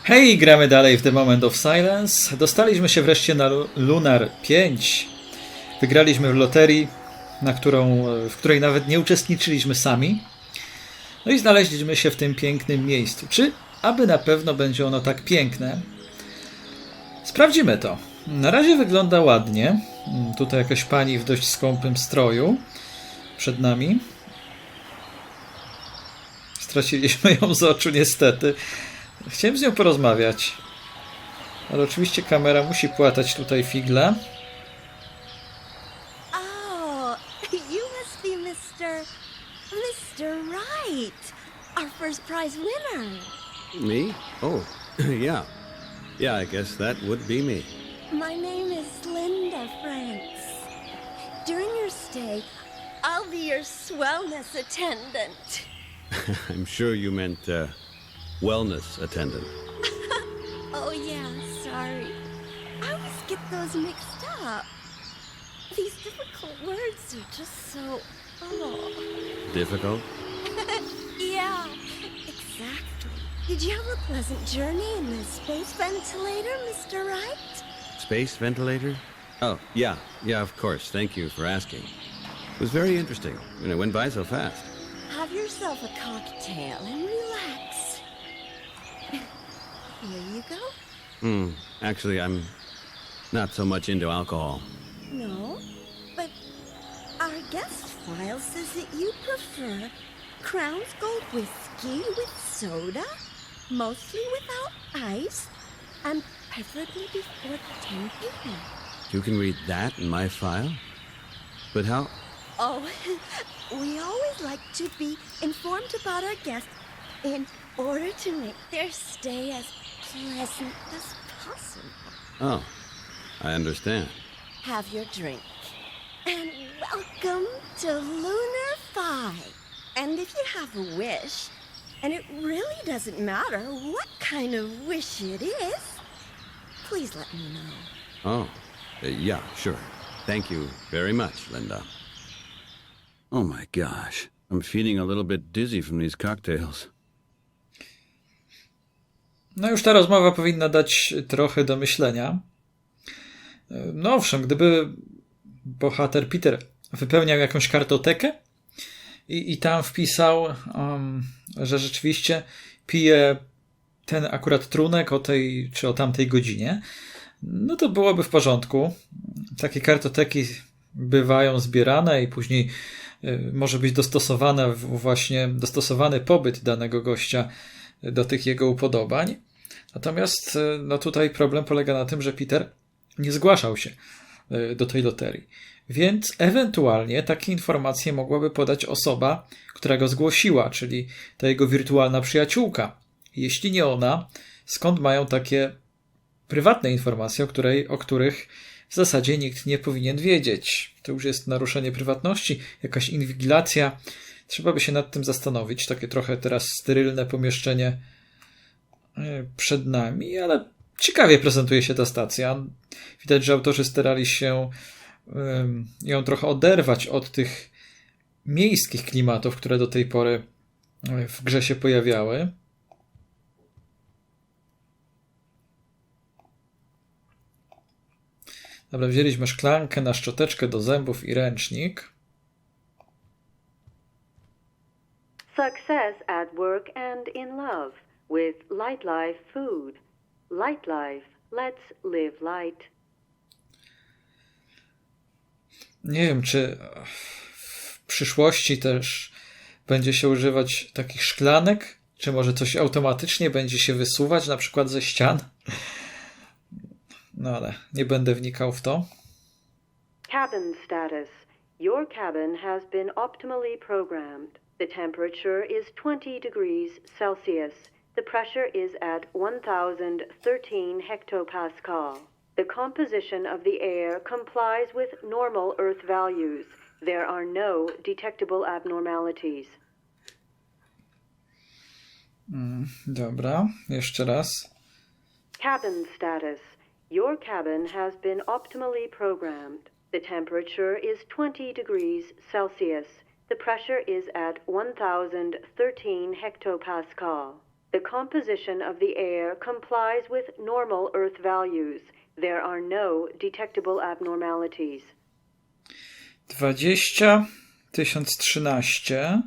Hej, gramy dalej w The Moment of Silence. Dostaliśmy się wreszcie na Lunar 5. Wygraliśmy w loterii, w której nawet nie uczestniczyliśmy sami. No i znaleźliśmy się w tym pięknym miejscu. Czy aby na pewno będzie ono tak piękne? Sprawdzimy to. Na razie wygląda ładnie. Tutaj jakaś pani w dość skąpym stroju przed nami. Straciliśmy ją z oczu niestety. Chciałem z nią porozmawiać. Ale oczywiście kamera musi płatać tutaj figle. Oh, you must be Mr. Wright, our first prize winner. Me? Oh, yeah. Yeah, I guess that would be me. My name is Linda Franks. During your stay, I'll be your swellness attendant. I'm sure you meant, wellness attendant. Oh yeah, sorry. I always get those mixed up. These difficult words are just so... Oh. Difficult? Yeah, exactly. Did you have a pleasant journey in the space ventilator, Mr. Wright? Space ventilator? Oh, yeah. Yeah, of course. Thank you for asking. It was very interesting, and it went by so fast. Have yourself a cocktail and relax. Here you go. Actually, I'm not so much into alcohol. No, but our guest file says that you prefer Crown's Gold whiskey with soda, mostly without ice, and preferably before 10 p.m. You can read that in my file? But how... Oh, we always like to be informed about our guests in order to make their stay as pleasant as possible. Oh, I understand. Have your drink. And welcome to Lunar 5. And if you have a wish, and it really doesn't matter what kind of wish it is, please let me know. Oh, yeah, sure. Thank you very much, Linda. Oh my gosh, I'm feeling a little bit dizzy from these cocktails. No już ta rozmowa powinna dać trochę do myślenia. No owszem, gdyby bohater Peter wypełniał jakąś kartotekę i tam wpisał, że rzeczywiście pije ten akurat trunek o tej czy o tamtej godzinie, no to byłoby w porządku. Takie kartoteki bywają zbierane i później może być dostosowany pobyt danego gościa do tych jego upodobań. Natomiast no tutaj problem polega na tym, że Peter nie zgłaszał się do tej loterii. Więc ewentualnie takie informacje mogłaby podać osoba, która go zgłosiła, czyli ta jego wirtualna przyjaciółka. Jeśli nie ona, skąd mają takie prywatne informacje, o których w zasadzie nikt nie powinien wiedzieć. To już jest naruszenie prywatności, jakaś inwigilacja. Trzeba by się nad tym zastanowić. Takie trochę teraz sterylne pomieszczenie przed nami, ale ciekawie prezentuje się ta stacja. Widać, że autorzy starali się ją trochę oderwać od tych miejskich klimatów, które do tej pory w grze się pojawiały. Dobra, wzięliśmy szklankę na szczoteczkę do zębów i ręcznik. Success at work and in love with Light Life Food. Light Life. Let's live light. Nie wiem, czy w przyszłości też będzie się używać takich szklanek, czy może coś automatycznie będzie się wysuwać, na przykład ze ścian. No ale nie będę wnikał w to. Cabin status. Your cabin has been optimally programmed. The temperature is 20 degrees Celsius. The pressure is at 1013 hectopascal. The composition of the air complies with normal Earth values. There are no detectable abnormalities. Dobra, jeszcze raz. Cabin status. Your cabin has been optimally programmed. The temperature is 20 degrees Celsius. The pressure is at 1013 hectopascal. The composition of the air complies with normal Earth values. There are no detectable abnormalities. 20, 1013.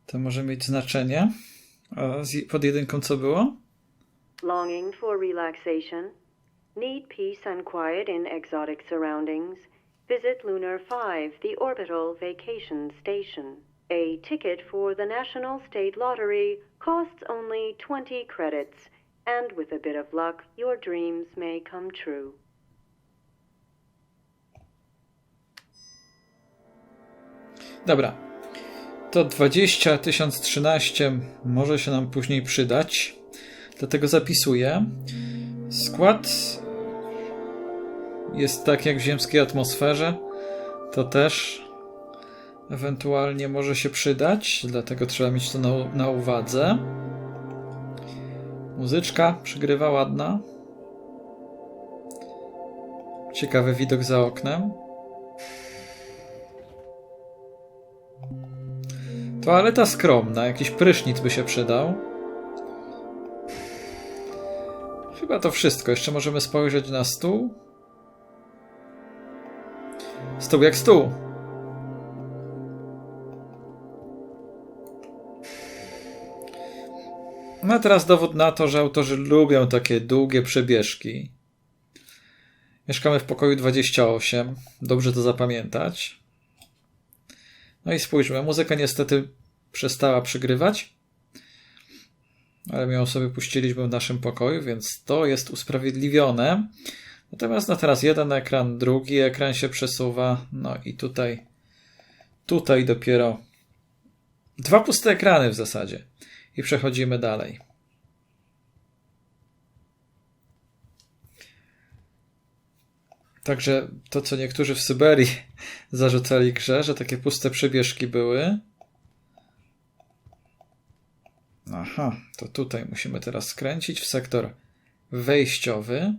To może mieć znaczenie. A pod jedynką co było? Longing for relaxation? Need peace and quiet in exotic surroundings? Visit Lunar 5, the orbital vacation station. A ticket for the National State Lottery costs only 20 credits, and with a bit of luck, your dreams may come true. Dobra. To 20, 1013 może się nam później przydać. Dlatego zapisuję. Skład jest tak jak w ziemskiej atmosferze. To też ewentualnie może się przydać. Dlatego trzeba mieć to na uwadze. Muzyczka przygrywa ładna. Ciekawy widok za oknem. Toaleta skromna, jakiś prysznic by się przydał. Chyba to wszystko. Jeszcze możemy spojrzeć na stół. Stół jak stół. No a teraz dowód na to, że autorzy lubią takie długie przebieżki. Mieszkamy w pokoju 28. Dobrze to zapamiętać. No i spójrzmy, muzyka niestety przestała przygrywać, ale my ją sobie puściliśmy w naszym pokoju, więc to jest usprawiedliwione. Natomiast no teraz jeden ekran, drugi ekran się przesuwa, no i tutaj dopiero 2 puste ekrany w zasadzie. I przechodzimy dalej. Także to, co niektórzy w Syberii zarzucali grze, że takie puste przebieżki były. Aha, to tutaj musimy teraz skręcić w sektor wejściowy.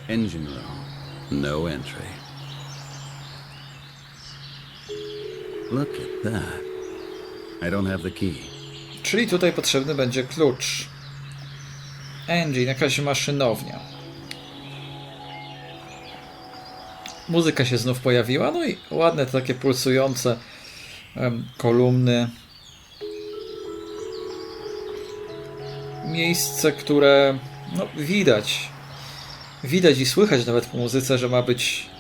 Engine room. No entry. Look at that. I don't have the key. Czyli tutaj potrzebny będzie klucz. Engine, jakaś maszynownia. Muzyka się znów pojawiła, no i ładne takie pulsujące kolumny. Miejsce, które no, widać i słychać nawet po muzyce, że ma być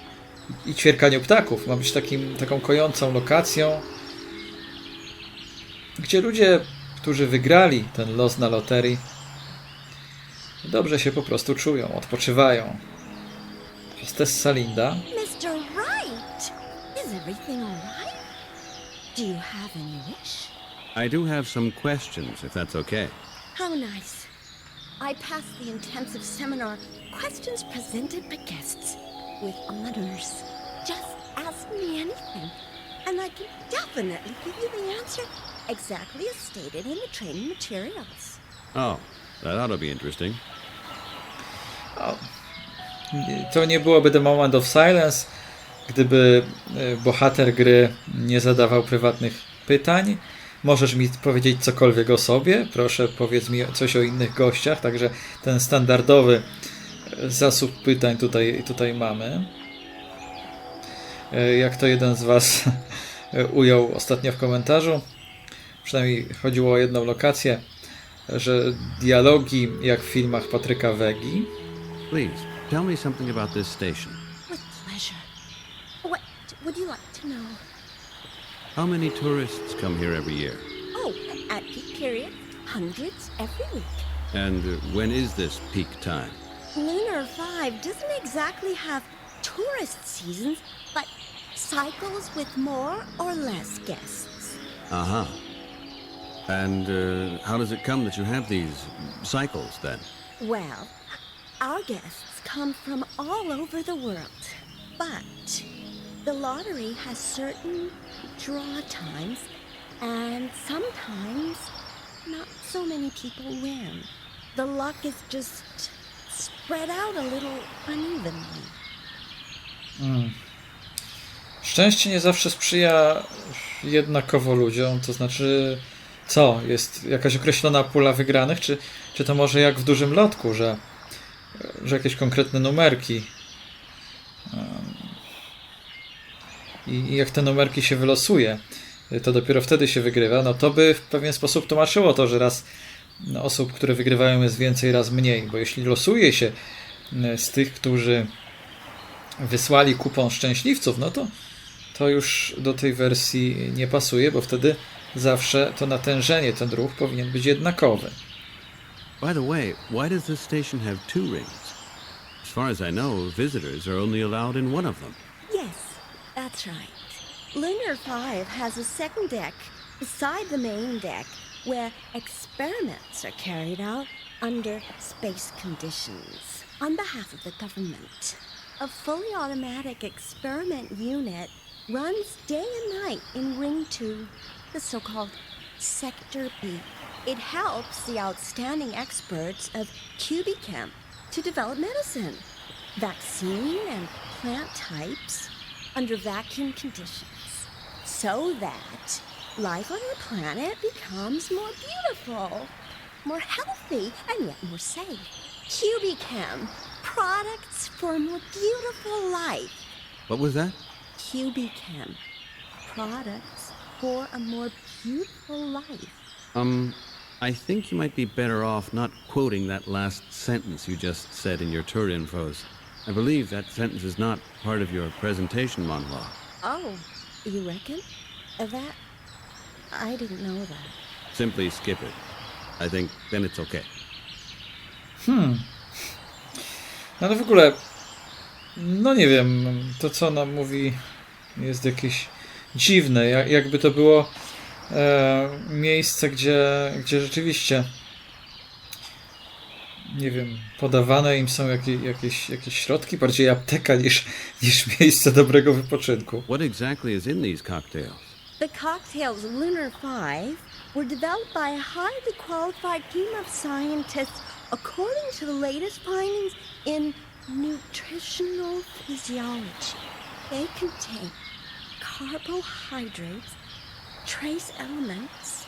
i ćwierkaniu ptaków. Ma być taką kojącą lokacją, gdzie ludzie, którzy wygrali ten los na loterii, dobrze się po prostu czują, odpoczywają. Hostessa Linda. Mr. Wright! Is everything all right? Do you have any wish? I do have some questions, if that's okay. How nice. I passed the intensive seminar, questions presented by guests, with honors. Just ask me anything, and I can definitely give you the answer exactly as stated in the training materials. Oh, that ought to be interesting. To nie byłoby The Moment of Silence, gdyby bohater gry nie zadawał prywatnych pytań. Możesz mi powiedzieć cokolwiek o sobie? Proszę, powiedz mi coś o innych gościach. Także ten standardowy zasób pytań tutaj mamy. Jak to jeden z was ujął ostatnio w komentarzu, przynajmniej chodziło o jedną lokację, że dialogi jak w filmach Patryka Wegi. Please, tell me something about this station. With pleasure. What would you like to know? How many tourists come here every year? Oh, at peak period, hundreds every week. And when is this peak time? Lunar 5 doesn't exactly have tourist seasons, but cycles with more or less guests. Uh-huh. And how does it come that you have these cycles, then? Well, our guests come from all over the world, but the lottery has certain draw times, and sometimes not so many people win. The luck is just spread out a little unevenly. Szczęście nie zawsze sprzyja jednakowo ludziom, to znaczy co? Jest jakaś określona pula wygranych, czy to może jak w dużym lotku, że jakieś konkretne numerki i jak te numerki się wylosuje, to dopiero wtedy się wygrywa, no to by w pewien sposób tłumaczyło to, że raz osób, które wygrywają jest więcej, raz mniej, bo jeśli losuje się z tych, którzy wysłali kupon szczęśliwców, no to już do tej wersji nie pasuje, bo wtedy zawsze to natężenie, ten ruch powinien być jednakowy. By the way, why does this station have 2 rings? As far as I know, visitors are only allowed in one of them. Yes, that's right. Lunar 5 has a second deck beside the main deck where experiments are carried out under space conditions on behalf of the government. A fully automatic experiment unit runs day and night in Ring 2, the so-called Sector B. It helps the outstanding experts of QBChem to develop medicine, vaccine and plant types under vacuum conditions, so that life on our planet becomes more beautiful, more healthy, and yet more safe. QBChem, products for a more beautiful life. What was that? QBChem, products for a more beautiful life. I think you might be better off not quoting that last sentence you just said in your tour infos. I believe that sentence is not part of your presentation monologue. Oh, you reckon? That... I didn't know that. Simply skip it. I think then it's okay. No ale w ogóle, no nie wiem, to co ona mówi jest jakieś dziwne, jakby to było miejsce, gdzie rzeczywiście, nie wiem, podawane im są jakieś środki, bardziej apteka niż miejsce dobrego wypoczynku. What exactly is in these cocktails? The cocktails Lunar 5 were developed by a highly qualified team of scientists according to the latest findings in nutritional physiology. They contain carbohydrates, trace elements,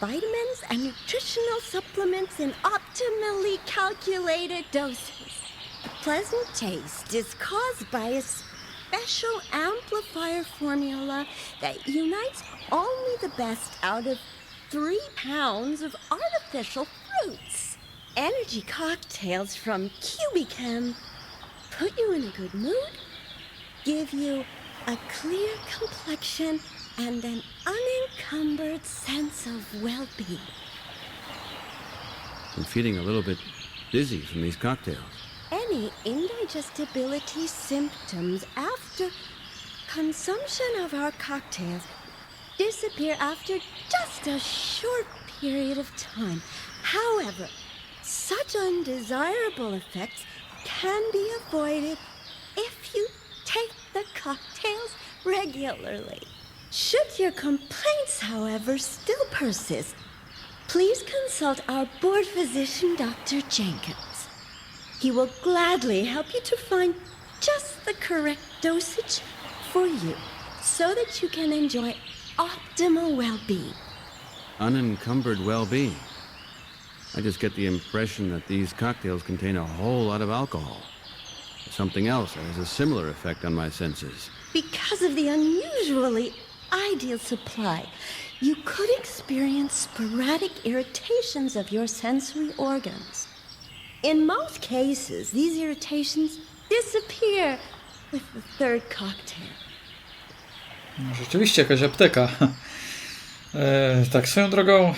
vitamins, and nutritional supplements in optimally calculated doses. The pleasant taste is caused by a special amplifier formula that unites only the best out of 3 pounds of artificial fruits. Energy cocktails from QBChem put you in a good mood, give you a clear complexion, and an unencumbered sense of well-being. I'm feeling a little bit dizzy from these cocktails. Any indigestibility symptoms after consumption of our cocktails disappear after just a short period of time. However, such undesirable effects can be avoided if you take the cocktails regularly. Should your complaints, however, still persist, please consult our board physician, Dr. Jenkins. He will gladly help you to find just the correct dosage for you so that you can enjoy optimal well-being. Unencumbered well-being. I just get the impression that these cocktails contain a whole lot of alcohol. Something else that has a similar effect on my senses. Because of the unusually ideal supply, you could experience sporadic irritations of your sensory organs. In most cases, these irritations disappear with the third cocktail. No, rzeczywiście jakaś apteka. Tak, swoją drogą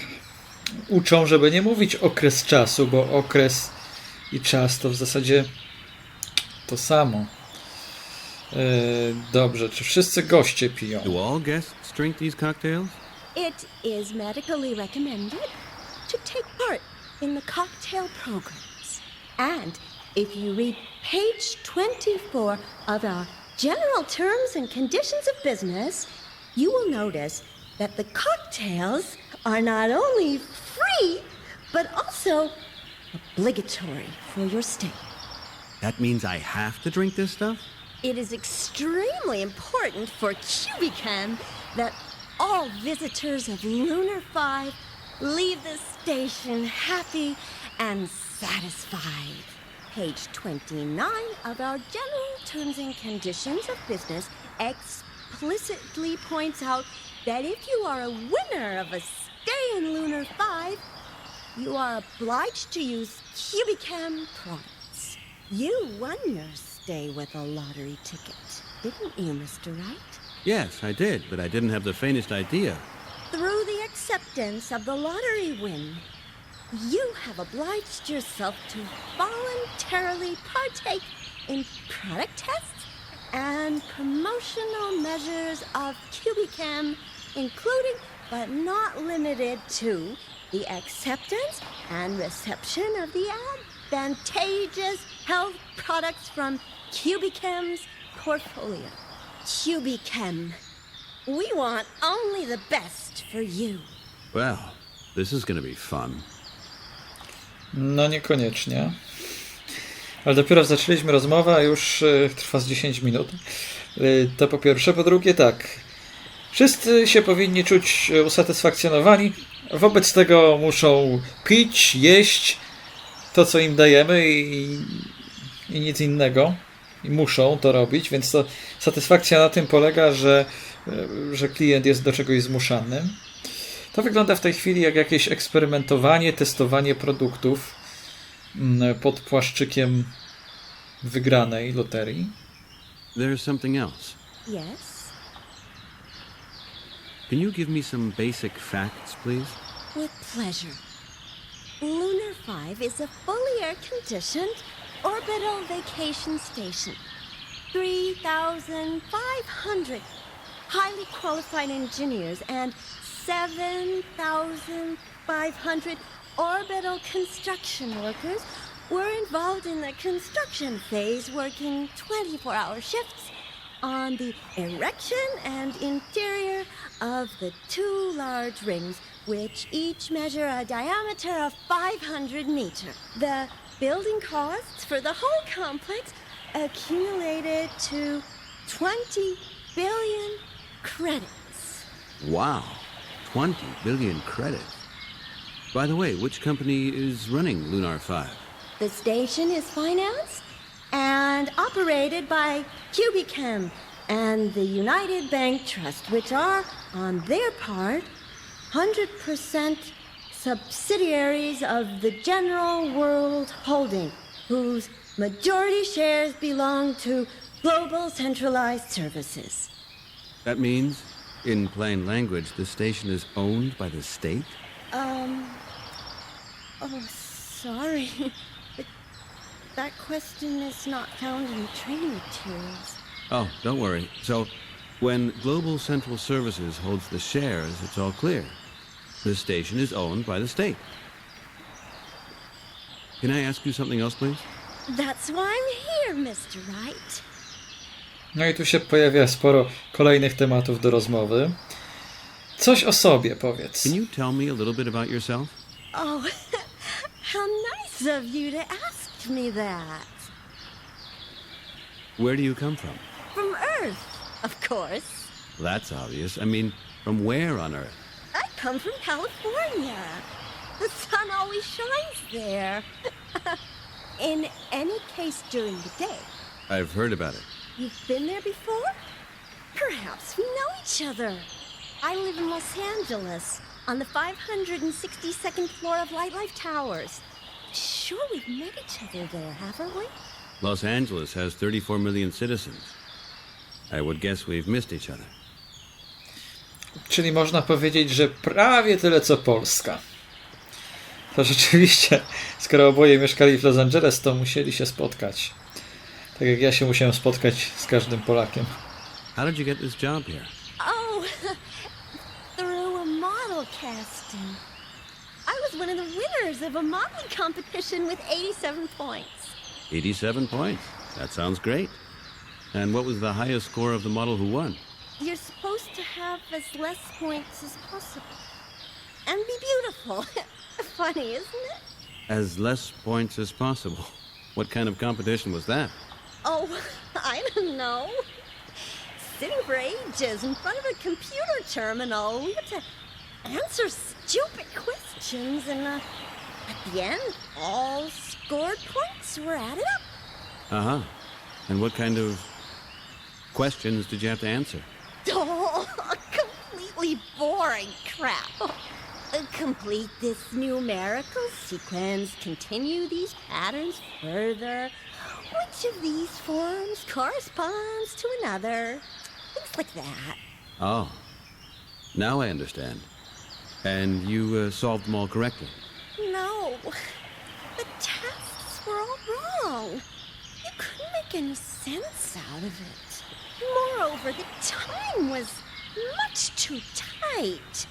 uczą, żeby nie mówić okres czasu, bo okres i czas to w zasadzie to samo. Dobrze, czy wszyscy goście piją? Do all guests drink these cocktails? It is medically recommended to take part in the cocktail programs. And if you read page 24 of our General Terms and Conditions of Business, you will notice that the cocktails are not only free, but also obligatory for your stay. That means I have to drink this stuff? It is extremely important for Cubicam that all visitors of Lunar 5 leave the station happy and satisfied. Page 29 of our General Terms and Conditions of Business explicitly points out that if you are a winner of a stay in Lunar 5, you are obliged to use Cubicam products. You won your stay with a lottery ticket, didn't you, Mr. Wright? Yes, I did, but I didn't have the faintest idea. Through the acceptance of the lottery win, you have obliged yourself to voluntarily partake in product tests and promotional measures of Cubicam, including but not limited to the acceptance and reception of the advantageous health products from Cubicam's portfolio. Cubicam, we want only the best for you. Well, this is going to be fun. No niekoniecznie. Ale dopiero zaczęliśmy rozmowę, a już trwa z 10 minut. To po pierwsze. Po drugie tak. Wszyscy się powinni czuć usatysfakcjonowani. Wobec tego muszą pić, jeść to, co im dajemy i nic innego. I muszą to robić, więc to satysfakcja na tym polega, że klient jest do czegoś zmuszany. To wygląda w tej chwili jak jakieś eksperymentowanie, testowanie produktów pod płaszczykiem wygranej loterii. There's something else. Yes? Can you give me some basic facts, please? With pleasure. Lunar 5 is a fully air-conditioned orbital vacation station. 3,500 highly qualified engineers and 7,500 orbital construction workers were involved in the construction phase, working 24-hour shifts on the erection and interior of the 2 large rings, which each measure a diameter of 500 meters. The building costs for the whole complex accumulated to 20 billion credits. Wow, 20 billion credits. By the way, which company is running Lunar 5? The station is financed and operated by Cubicam and the United Bank Trust, which are, on their part, 100% subsidiaries of the General World Holding, whose majority shares belong to Global Centralized Services. That means, in plain language, the station is owned by the state? Oh, sorry. But that question is not found in the training materials. Oh, don't worry. So, when Global Central Services holds the shares, it's all clear. The station is owned by the state. Can I ask you something else, please? That's why I'm here, Mr. Wright. No i tu się pojawia sporo kolejnych tematów do rozmowy. Coś o sobie powiedz. Can you tell me a little bit about yourself? Oh, how nice of you to ask me that. Where do you come from? From Earth, of course. That's obvious. I mean, from where on Earth? I come from California. The sun always shines there. In any case, during the day. I've heard about it. You've been there before? Perhaps we know each other. I live in Los Angeles, on the 562nd floor of Lightlife Towers. Sure, we've met each other there, haven't we? Los Angeles has 34 million citizens. I would guess we've missed each other. Czyli można powiedzieć, że prawie tyle co Polska. To rzeczywiście, skoro oboje mieszkali w Los Angeles, to musieli się spotkać. Tak jak ja się musiałem spotkać z każdym Polakiem. How did you get this job here? Oh, through a model casting. I was one of the winners of a modeling competition with 87 points. 87 points. That sounds great. And what was the highest score of the model who won? You're supposed to have as less points as possible. And be beautiful. Funny, isn't it? As less points as possible. What kind of competition was that? Oh, I don't know. Sitting for ages in front of a computer terminal, we had to answer stupid questions, and at the end, all scored points were added up. Uh-huh. And what kind of questions did you have to answer? Oh, completely boring crap. Complete this numerical sequence, continue these patterns further. Which of these forms corresponds to another? Things like that. Oh. Now I understand. And you solved them all correctly? No, the tests were all wrong. You couldn't make any sense out of it. Moreover, the time was much too tight.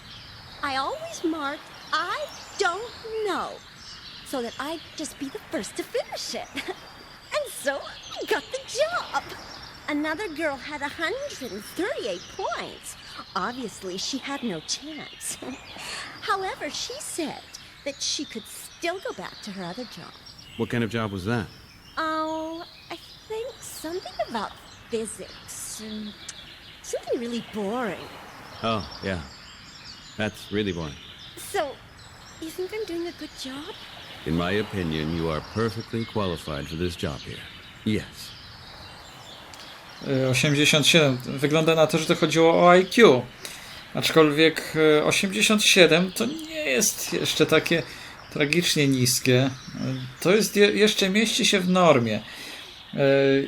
I always marked, I don't know, so that I'd just be the first to finish it. And so I got the job. Another girl had 138 points. Obviously, she had no chance. However, she said that she could still go back to her other job. What kind of job was that? Oh, I think something about physics. Something really boring. Oh, yeah. That's really boring. So, you think I'm doing a good job? In my opinion, you are perfectly qualified for this job here. Yes. 87. Wygląda na to, że to chodziło o IQ. Aczkolwiek 87 to nie jest jeszcze takie tragicznie niskie. To jest jeszcze mieści się w normie.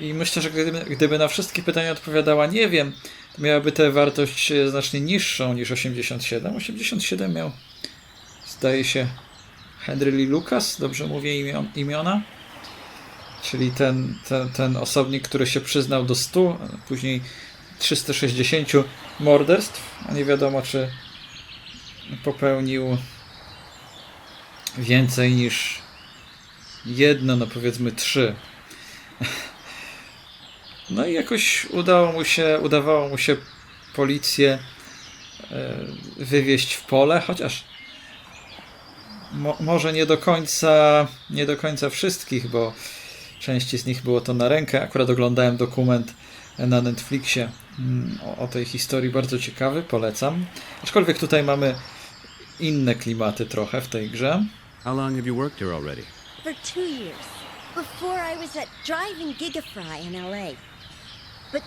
I myślę, że gdyby na wszystkie pytania odpowiadała nie wiem, to miałaby tę wartość znacznie niższą niż 87. 87 miał, zdaje się, Henry Lee Lucas, dobrze mówię imiona? Czyli ten osobnik, który się przyznał do 100, później 360 morderstw, a nie wiadomo, czy popełnił więcej niż jedno, no powiedzmy 3. No i jakoś udawało mu się policję wywieźć w pole, chociaż może nie do końca wszystkich, bo części z nich było to na rękę. Akurat oglądałem dokument na Netflixie o tej historii, bardzo ciekawy, polecam. Aczkolwiek tutaj mamy inne klimaty trochę w tej grze. How long have you worked here already? For 2 years. Before I was at Driving Gigafry in LA. But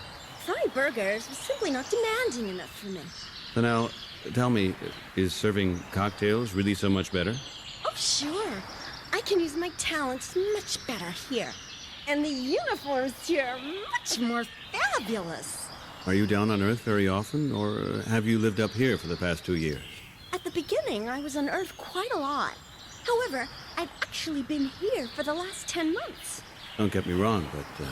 frying burgers was simply not demanding enough for me. So now, tell me, is serving cocktails really so much better? Oh, sure. I can use my talents much better here. And the uniforms here are much more fabulous. Are you down on Earth very often, or have you lived up here for the past 2 years? At the beginning, I was on Earth quite a lot. However, I've actually been here for the last 10 months. Don't get me wrong, but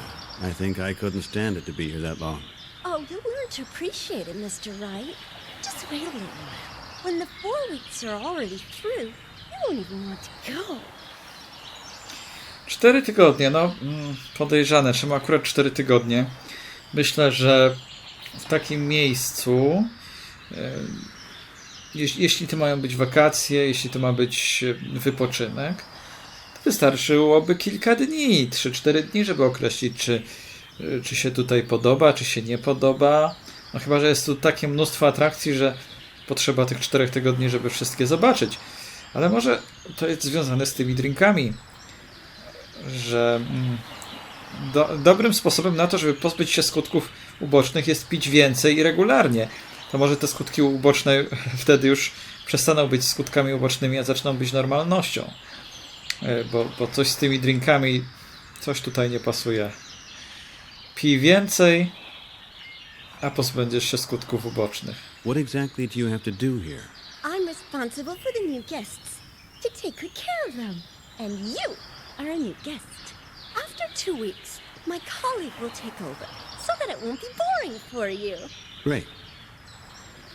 I think I couldn't stand it to be here that long. Oh, you'll learn to appreciate it, Mr. Wright. Just wait a little while. When the 4 weeks are already through, you won't even want to go. 4 tygodnie, no podejrzane, czemu akurat 4 tygodnie. Myślę, że w takim miejscu, jeśli to mają być wakacje, jeśli to ma być wypoczynek, to wystarczyłoby kilka dni, 3-4 dni, żeby określić, czy się tutaj podoba, czy się nie podoba. No chyba, że jest tu takie mnóstwo atrakcji, że potrzeba tych 4 tygodni, żeby wszystkie zobaczyć. Ale może to jest związane z tymi drinkami, że dobrym sposobem na to, żeby pozbyć się skutków ubocznych, jest pić więcej i regularnie. To może te skutki uboczne wtedy już przestaną być skutkami ubocznymi, a zaczną być normalnością. Bo coś z tymi drinkami, coś tutaj nie pasuje. Pij więcej, a pozbędziesz się skutków ubocznych. What exactly do you have to do here? I'm responsible for the new guests, to take good care of them. And you are a new guest. After 2 weeks, my colleague will take over, so that it won't be boring for you. Great.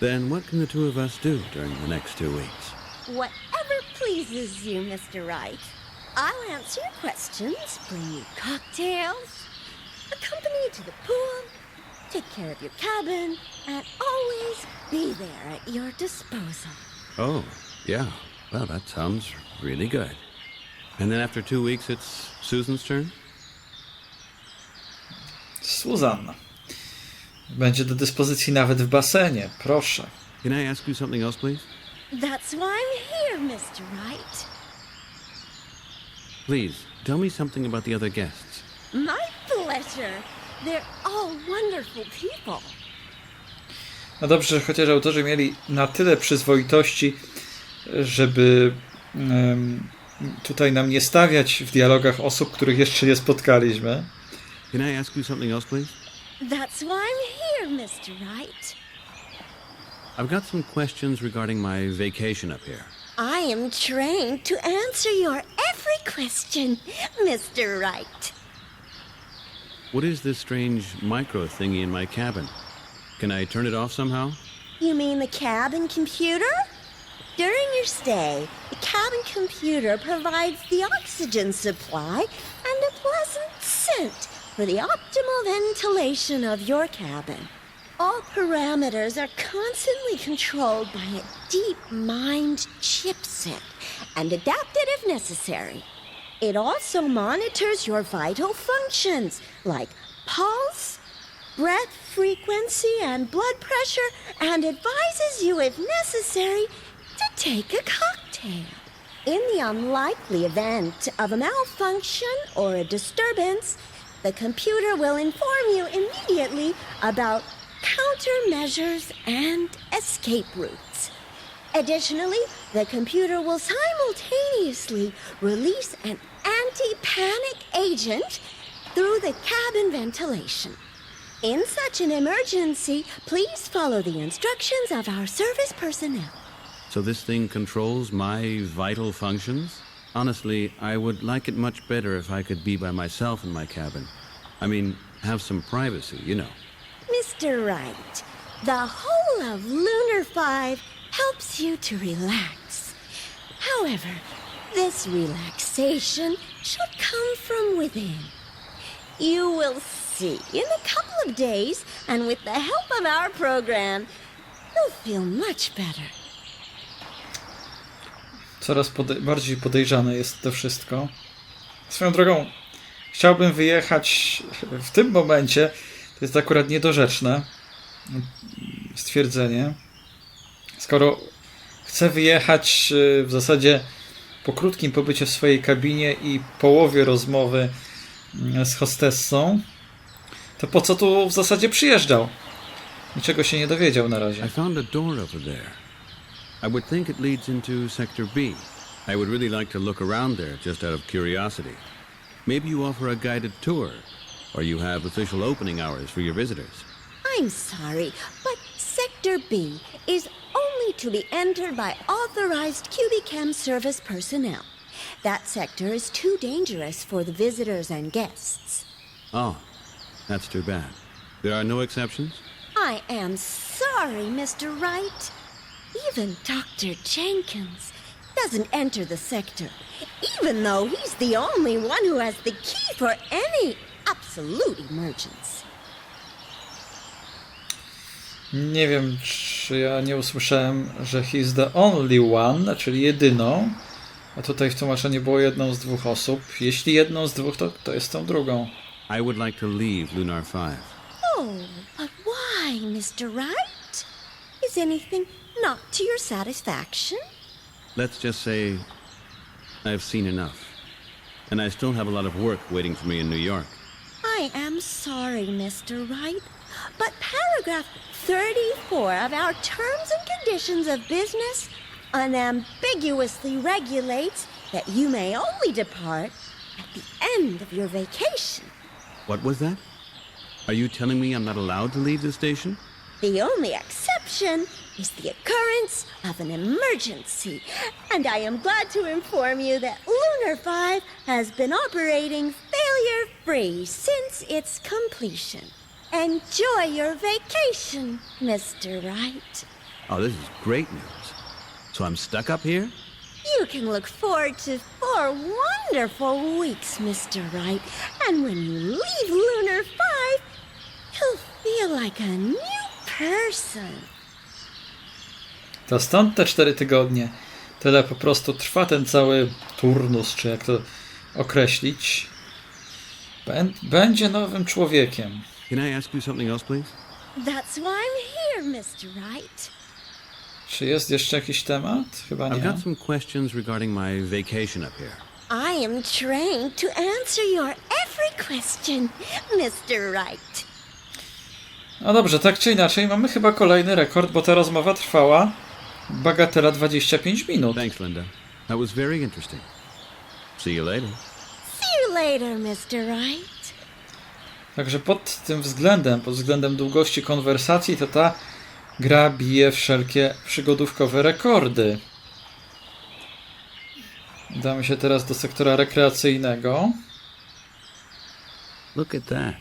Then what can the two of us do during the next 2 weeks? Whatever pleases you, Mr. Wright. I'll answer your questions, bring you cocktails, accompany you to the pool, take care of your cabin, and always be there at your disposal. Oh, yeah. Well, that sounds really good. And then after 2 weeks, it's Susan's turn? Suzanna. Będzie do dyspozycji nawet w basenie. Proszę. Can I ask you something else, please? That's why I'm here, Mr. Wright. Please, tell me something about the other guests. My pleasure. They're all wonderful people. No dobrze, że chociaż autorzy mieli na tyle przyzwoitości, żeby tutaj nam nie stawiać w dialogach osób, których jeszcze nie spotkaliśmy. Can I ask you something else, please? That's why I'm here, Mr. Wright. I've got some questions regarding my vacation up here. I am trained to answer your every question, Mr. Wright. What is this strange micro thingy in my cabin? Can I turn it off somehow? You mean the cabin computer? During your stay, the cabin computer provides the oxygen supply and a pleasant scent for the optimal ventilation of your cabin. All parameters are constantly controlled by a deep-mind chipset and adapted if necessary. It also monitors your vital functions like pulse, breath frequency, and blood pressure, and advises you, if necessary, to take a cocktail. In the unlikely event of a malfunction or a disturbance, the computer will inform you immediately about countermeasures and escape routes. Additionally, the computer will simultaneously release an anti-panic agent through the cabin ventilation. In such an emergency, please follow the instructions of our service personnel. So this thing controls my vital functions? Honestly, I would like it much better if I could be by myself in my cabin. I mean, have some privacy, you know. Mr. Wright, the whole of Lunar 5 helps you to relax. However, this relaxation should come from within. You will see in a couple of days, and with the help of our program, you'll feel much better. Coraz bardziej podejrzane jest to wszystko. Swoją drogą, chciałbym wyjechać w tym momencie. To jest akurat niedorzeczne stwierdzenie. Skoro chcę wyjechać w zasadzie po krótkim pobycie w swojej kabinie i połowie rozmowy z hostessą, to po co tu w zasadzie przyjeżdżał? Niczego się nie dowiedział na razie. I found a door over there. I would think it leads into Sector B. I would really like to look around there just out of curiosity. Maybe you offer a guided tour, or you have official opening hours for your visitors. I'm sorry, but Sector B is only to be entered by authorized QBChem service personnel. That sector is too dangerous for the visitors and guests. Oh, that's too bad. There are no exceptions? I am sorry, Mr. Wright. Even Dr. Jenkins doesn't enter the sector, even though he's the only one who has the key for any absolute emergency. Nie wiem, czy ja nie usłyszałem, że he's the only one, czyli jedyną. A tutaj w tłumaczeniu było jedną z dwóch osób. Jeśli jedną z dwóch, to jest tą drugą. I would like to leave Lunar 5. Oh, but why, Mr. Wright? Is anything not to your satisfaction? Let's just say I've seen enough. And I still have a lot of work waiting for me in New York. I am sorry, Mr. Wright, but paragraph 34 of our terms and conditions of business unambiguously regulates that you may only depart at the end of your vacation. What was that? Are you telling me I'm not allowed to leave the station? The only exception is the occurrence of an emergency, and I am glad to inform you that Lunar 5 has been operating failure-free since its completion. Enjoy your vacation, Mr. Wright. Oh, this is great news. So I'm stuck up here? You can look forward to 4 wonderful weeks, Mr. Wright, and when you leave Lunar 5, you'll feel like a new person. To stąd te 4 tygodnie. Tyle po prostu trwa ten cały turnus, czy jak to określić. Będzie nowym człowiekiem. Can I ask you something else, please? That's why I'm here, Mr. Wright. Czy jest jeszcze jakiś temat? Chyba I've nie. got some questions regarding my vacation up here. I am trained to answer your every question, Mr. Wright. No dobrze, tak czy inaczej, mamy chyba kolejny rekord, bo ta rozmowa trwała bagatela 25 minut. Thanks, Linda. That was very interesting. See you later. See you later, Mr. Wright. Także pod tym względem, pod względem długości konwersacji, to ta gra bije wszelkie przygodówkowe rekordy. Udamy się teraz do sektora rekreacyjnego. Look at that.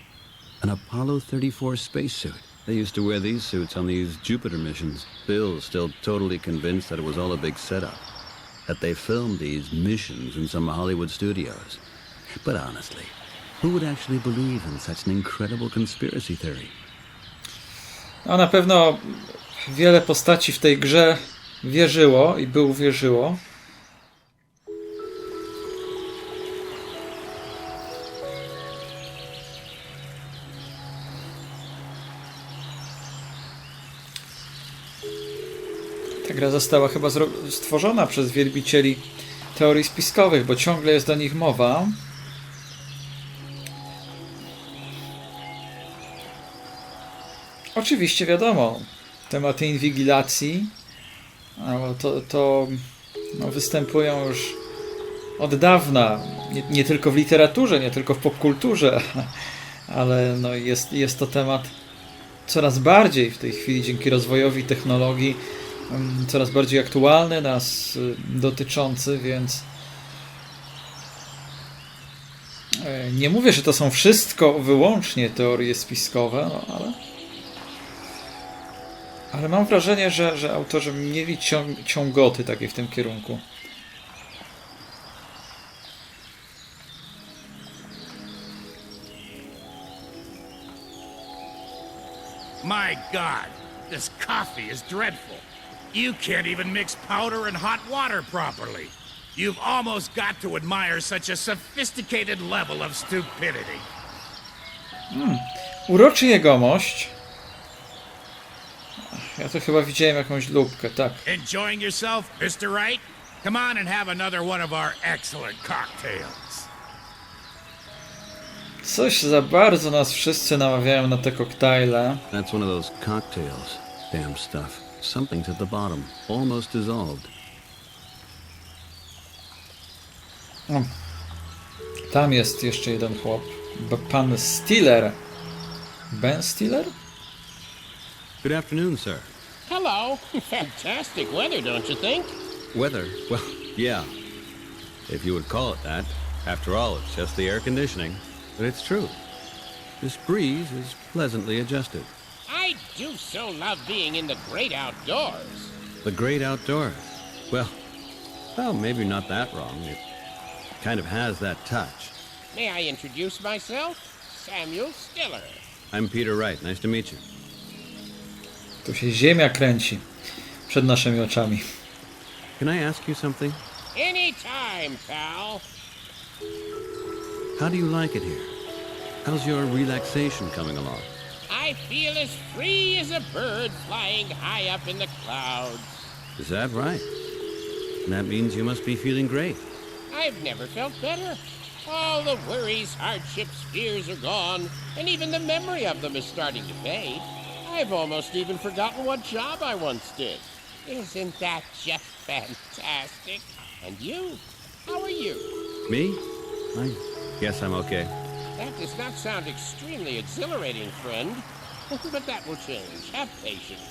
An Apollo 34 spacesuit. They used to wear these suits on these Jupiter missions. Bill's still totally convinced that it was all a big setup. That they filmed these missions in some Hollywood studios. But honestly, who would actually believe in such an incredible conspiracy theory? No, na pewno wiele postaci w tej grze wierzyło i by uwierzyło. Ta gra została chyba stworzona przez wielbicieli teorii spiskowych, bo ciągle jest o nich mowa. Oczywiście wiadomo, tematy inwigilacji to występują już od dawna, nie tylko w literaturze, nie tylko w popkulturze, ale no jest to temat coraz bardziej w tej chwili dzięki rozwojowi technologii coraz bardziej aktualny, nas dotyczący, więc nie mówię, że to są wszystko wyłącznie teorie spiskowe, no ale mam wrażenie, że autorzy mieli ciągoty takie w tym kierunku. My God, this coffee is dreadful. You can't even mix powder and hot water properly. You've almost got to admire such a sophisticated level of stupidity. Uroczy jegomość. Ja tu chyba widziałem jakąś lubkę, tak. Enjoying yourself, Mr. Wright? Come on and have another one of our excellent cocktails. Coś za bardzo nas wszyscy namawiają na te koktajle. That's one of those cocktails. Damn stuff. Something's at the bottom. Almost dissolved. Tam jest jeszcze jeden chłop. Pan Stiller. Ben Stiller? Good afternoon, sir. Hello. Fantastic weather, don't you think? Weather? Well, yeah. If you would call it that. After all, it's just the air conditioning. But it's true. This breeze is pleasantly adjusted. I do so love being in the great outdoors. The great outdoors. Well, maybe not that wrong. It kind of has that touch. May I introduce myself? Samuel Stiller. I'm Peter Wright. Nice to meet you. Tu się ziemia kręci przed naszymi oczami. Can I ask you something? Anytime, pal. How do you like it here? How's your relaxation coming along? I feel as free as a bird flying high up in the clouds. Is that right? That means you must be feeling great. I've never felt better. All the worries, hardships, fears are gone, and even the memory of them is starting to fade. I've almost even forgotten what job I once did. Isn't that just fantastic? And you? How are you? Me? I guess I'm okay. That does not sound extremely exhilarating, friend. But that will change. Have patience.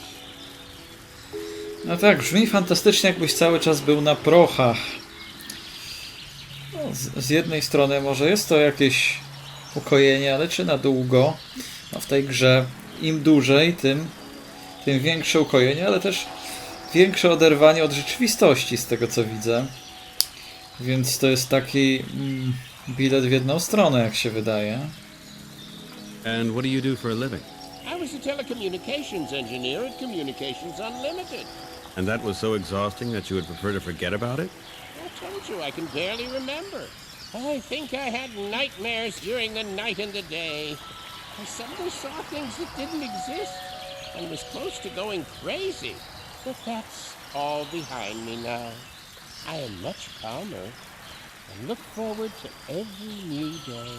No tak, brzmi fantastycznie, jakbyś cały czas był na prochach. No, z jednej strony może jest to jakieś ukojenie, ale czy na długo? No, w tej grze im dłużej, tym większe ukojenie, ale też większe oderwanie od rzeczywistości, z tego co widzę. Więc to jest taki bilet w jedną stronę, jak się wydaje. And what do you do for a living? I was a telecommunications engineer at Communications Unlimited. And that was so exhausting that you would prefer to forget about it? I told you I can barely remember. I think I had nightmares during the night and the day. I suddenly saw things that didn't exist and was close to going crazy. But that's all behind me now. I am much calmer and look forward to every new day.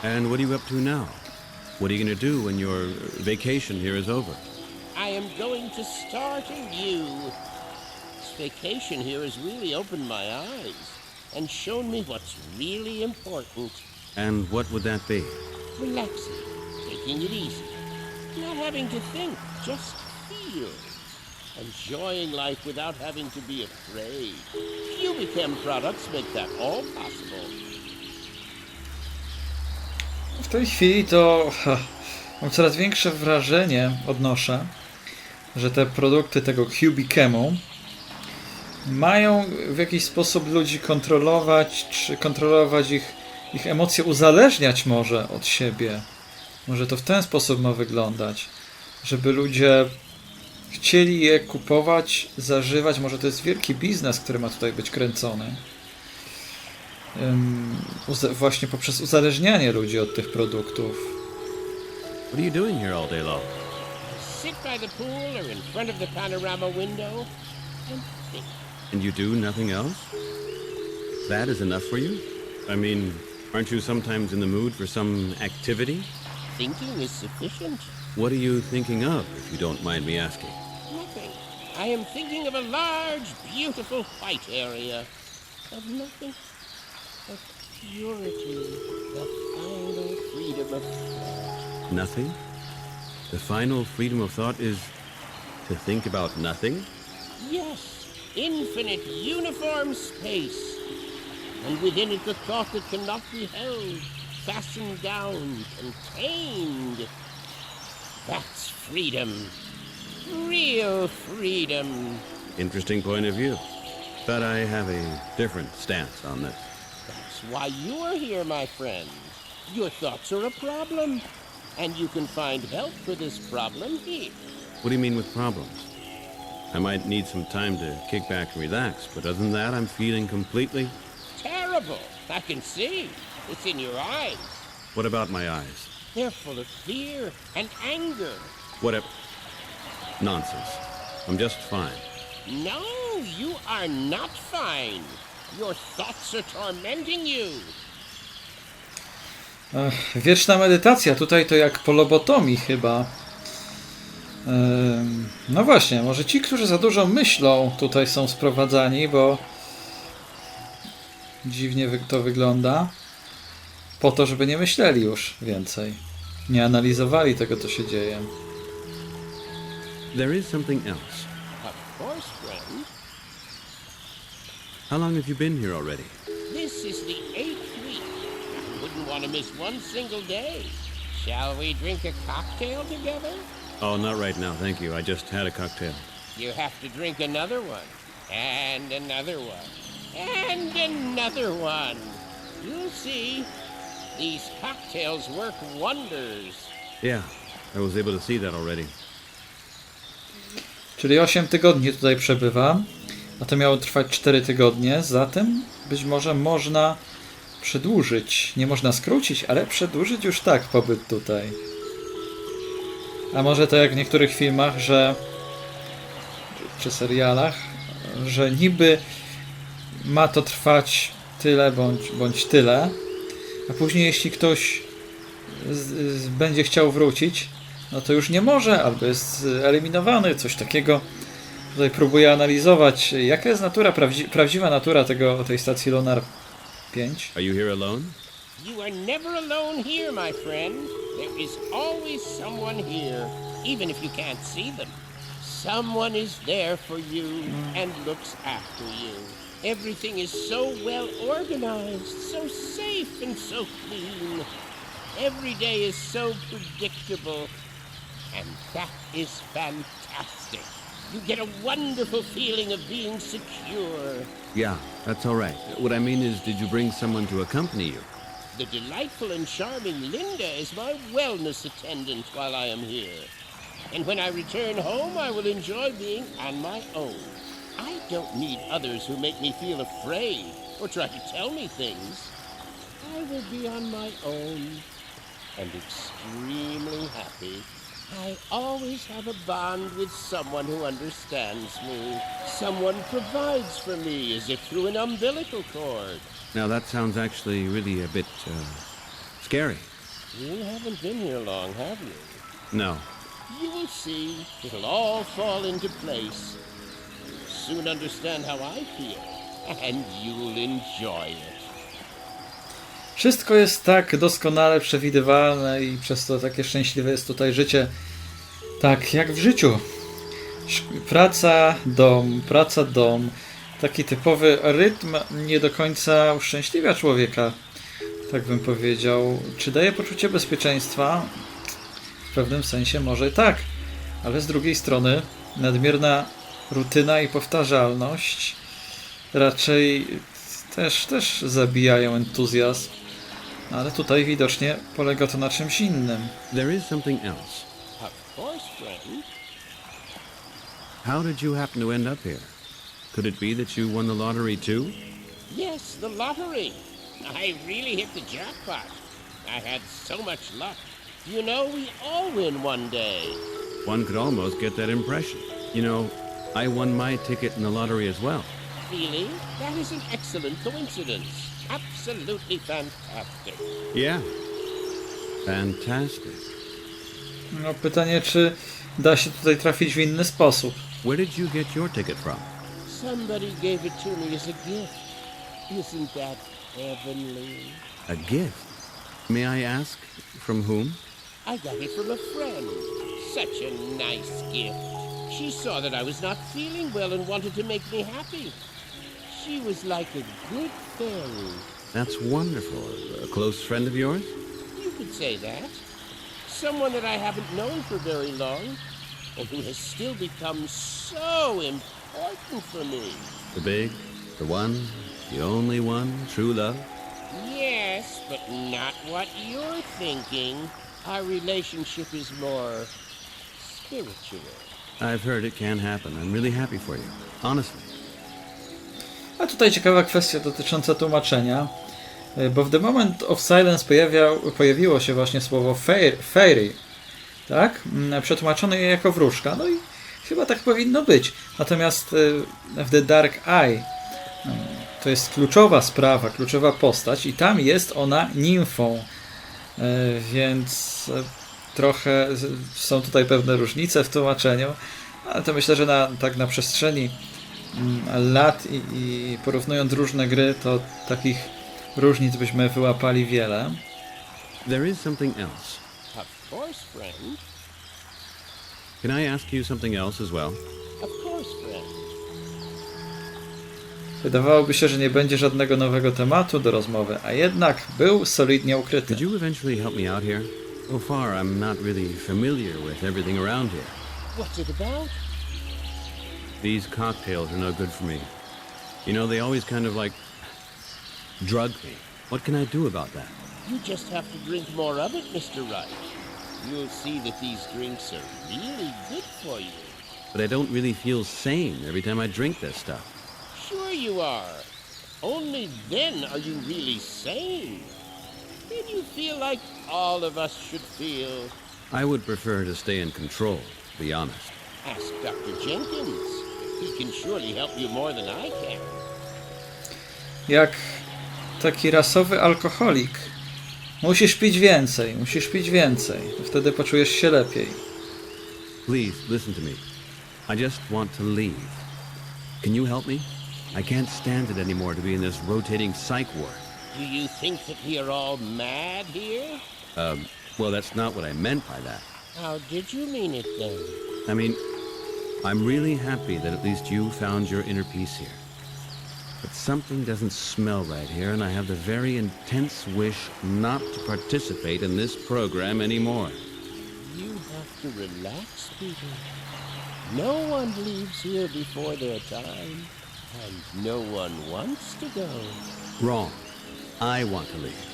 And what are you up to now? What are you going to do when your vacation here is over? I am going to start anew. This vacation here has really opened my eyes and shown me what's really important. And what would that be? Relaxing, taking it easy, not having to think, just feel. Enjoying life without having to be afraid. Chem products make that all possible. W tej chwili to mam coraz większe wrażenie, odnoszę, że te produkty tego Chemu mają w jakiś sposób ludzi kontrolować, czy kontrolować ich emocje, uzależniać może od siebie. Może to w ten sposób ma wyglądać, żeby ludzie chcieli je kupować, zażywać. Może to jest wielki biznes, który ma tutaj być kręcony. Właśnie poprzez uzależnianie ludzi od tych produktów. What are you doing here all day long? Sit by the pool or in front of the panorama window and think. And you do nothing else? That is enough for you? I mean, aren't you sometimes in the mood for some activity? Thinking is sufficient. What are you thinking of, if you don't mind me asking? Nothing. I am thinking of a large, beautiful white area. Of nothing but purity, the final freedom of thought. Nothing? The final freedom of thought is to think about nothing? Yes. Infinite, uniform space. And within it the thought that cannot be held, fastened down, contained. That's freedom. Real freedom. Interesting point of view. But I have a different stance on this. That's why you are here, my friend. Your thoughts are a problem. And you can find help for this problem here. What do you mean with problems? I might need some time to kick back and relax, but other than that, I'm feeling completely... Terrible. I can see. It's in your eyes. What about my eyes? They're full of fear and anger. Whatever. Nonsense. I'm just fine. No, you are not fine. Your thoughts are tormenting you. Wieczna medytacja. Tutaj to jak po lobotomii chyba. No właśnie, może ci, którzy za dużo myślą, tutaj są sprowadzani, bo dziwnie to wygląda. Po to, żeby nie myśleli już więcej. Nie analizowali tego, co się dzieje. There is something else. Of course, friend. How long have you been here already? This is the 8th week. I wouldn't want to miss one single day. Shall we drink a cocktail together? Oh, not right now, thank you. I just had a cocktail. You have to drink another one. And another one. And another one. You'll see. These cocktails work wonders. Yeah, I was able to see that already. Czyli 8 tygodni tutaj przebywam, a to miało trwać 4 tygodnie, zatem być może można przedłużyć. Nie można skrócić, ale przedłużyć już tak pobyt tutaj. A może to jak w niektórych filmach, czy serialach, że niby ma to trwać tyle bądź tyle, a później jeśli ktoś będzie chciał wrócić, no to już nie może, albo jest eliminowany, coś takiego. Tutaj próbuję analizować, jaka jest natura, prawdziwa natura tej stacji Lunar 5. Are you here alone? You are never alone here, my friend. There is always someone here, even if you can't see them. Someone is there for you and looks after you. Everything is so well organized, so safe and so clean. Every day is so predictable, and that is fantastic. You get a wonderful feeling of being secure. Yeah, that's all right. What I mean is, did you bring someone to accompany you? The delightful and charming Linda is my wellness attendant while I am here. And when I return home, I will enjoy being on my own. I don't need others who make me feel afraid or try to tell me things. I will be on my own. and extremely happy. I always have a bond with someone who understands me. Someone provides for me as if through an umbilical cord. Now that sounds actually really a bit, scary. You haven't been here long, have you? No. You will see. It'll all fall into place. You'll soon understand how I feel, and you'll enjoy it. Wszystko jest tak doskonale przewidywalne i przez to takie szczęśliwe jest tutaj życie. Tak jak w życiu. Praca, dom. Taki typowy rytm nie do końca uszczęśliwia człowieka, tak bym powiedział. Czy daje poczucie bezpieczeństwa? W pewnym sensie może tak, ale z drugiej strony nadmierna rutyna i powtarzalność raczej też zabijają entuzjazm. Ale tutaj widocznie polega to na czymś innym. There is something else. Of course, friend. How did you happen to end up here? Could it be that you won the lottery too? Yes, the lottery. I really hit the jackpot. I had so much luck. You know, we all win one day. One could almost get that impression. You know, I won my ticket in the lottery as well. Really? That is an excellent coincidence. Absolutely fantastic. Yeah. Fantastic. No, pytanie, czy da się tutaj trafić w inny sposób. Where did you get your ticket from? Somebody gave it to me as a gift. Isn't that heavenly? A gift? May I ask, from whom? I got it from a friend. Such a nice gift. She saw that I was not feeling well and wanted to make me happy. She was like a good fairy. That's wonderful. A close friend of yours? You could say that. Someone that I haven't known for very long, and who has still become so important for me. The big, the one, the only one, true love? Yes, but not what you're thinking. Our relationship is more spiritual. I've heard it can happen. I'm really happy for you. Honestly. A tutaj ciekawa kwestia dotycząca tłumaczenia, bo w The Moment of Silence pojawiło się właśnie słowo fairy, tak? Przetłumaczone je jako wróżka, no i chyba tak powinno być. Natomiast w The Dark Eye to jest kluczowa sprawa, kluczowa postać i tam jest ona nimfą, więc trochę są tutaj pewne różnice w tłumaczeniu, ale to myślę, że na przestrzeni lat i porównując różne gry, to takich różnic byśmy wyłapali wiele. There is something else. Of course, friend. Can I ask you something else as well? Of course, friend. Wydawałoby się, że nie będzie żadnego nowego tematu do rozmowy, a jednak był solidnie ukryty. Could you eventually help me out here? So far, I'm not really familiar with everything around here. What's it about? These cocktails are no good for me. You know, they always kind of like drug me. What can I do about that? You just have to drink more of it, Mr. Wright. You'll see that these drinks are really good for you. But I don't really feel sane every time I drink this stuff. Sure you are. Only then are you really sane. Then you feel like all of us should feel. I would prefer to stay in control, to be honest. Ask Dr. Jenkins. He can surely help you more than I can. Jak taki rasowy alkoholik. Musisz pić więcej. Wtedy poczujesz się lepiej. Please, listen to me. I just want to leave. Can you help me? I can't stand it anymore to be in this rotating psych ward. Do you think that we are all mad here? Well, that's not what I meant by that. How did you mean it then? I mean, I'm really happy that at least you found your inner peace here. But something doesn't smell right here, and I have the very intense wish not to participate in this program anymore. You have to relax, Peter. No one leaves here before their time, and no one wants to go. Wrong. I want to leave.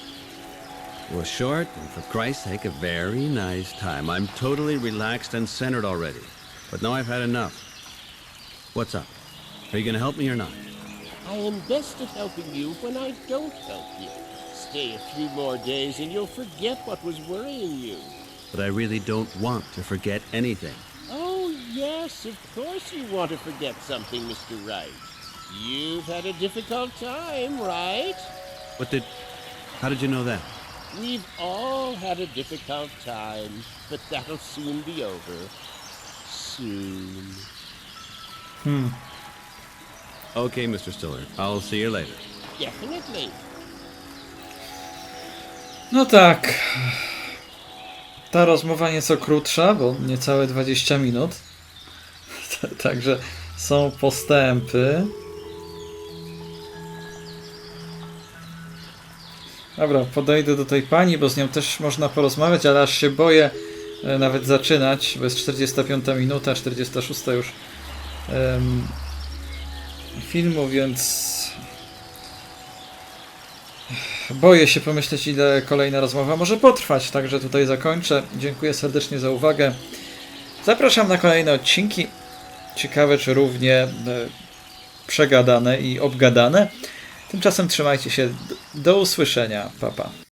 It was short, and for Christ's sake, a very nice time. I'm totally relaxed and centered already. But now I've had enough. What's up? Are you going to help me or not? I am best at helping you when I don't help you. Stay a few more days and you'll forget what was worrying you. But I really don't want to forget anything. Oh, yes, of course you want to forget something, Mr. Wright. You've had a difficult time, right? How did you know that? We've all had a difficult time, but that'll soon be over. Soon. Okay, Mr. Stiller. I'll see you later. Definitely. No tak. Ta rozmowa nieco krótsza, bo niecałe 20 minut. Także są postępy. Dobra, podejdę do tej pani, bo z nią też można porozmawiać, ale aż się boję nawet zaczynać, bo jest 45 minuta, 46 już filmu, więc boję się pomyśleć, ile kolejna rozmowa może potrwać, także tutaj zakończę. Dziękuję serdecznie za uwagę. Zapraszam na kolejne odcinki, ciekawe czy równie przegadane i obgadane. Tymczasem trzymajcie się, do usłyszenia, pa pa.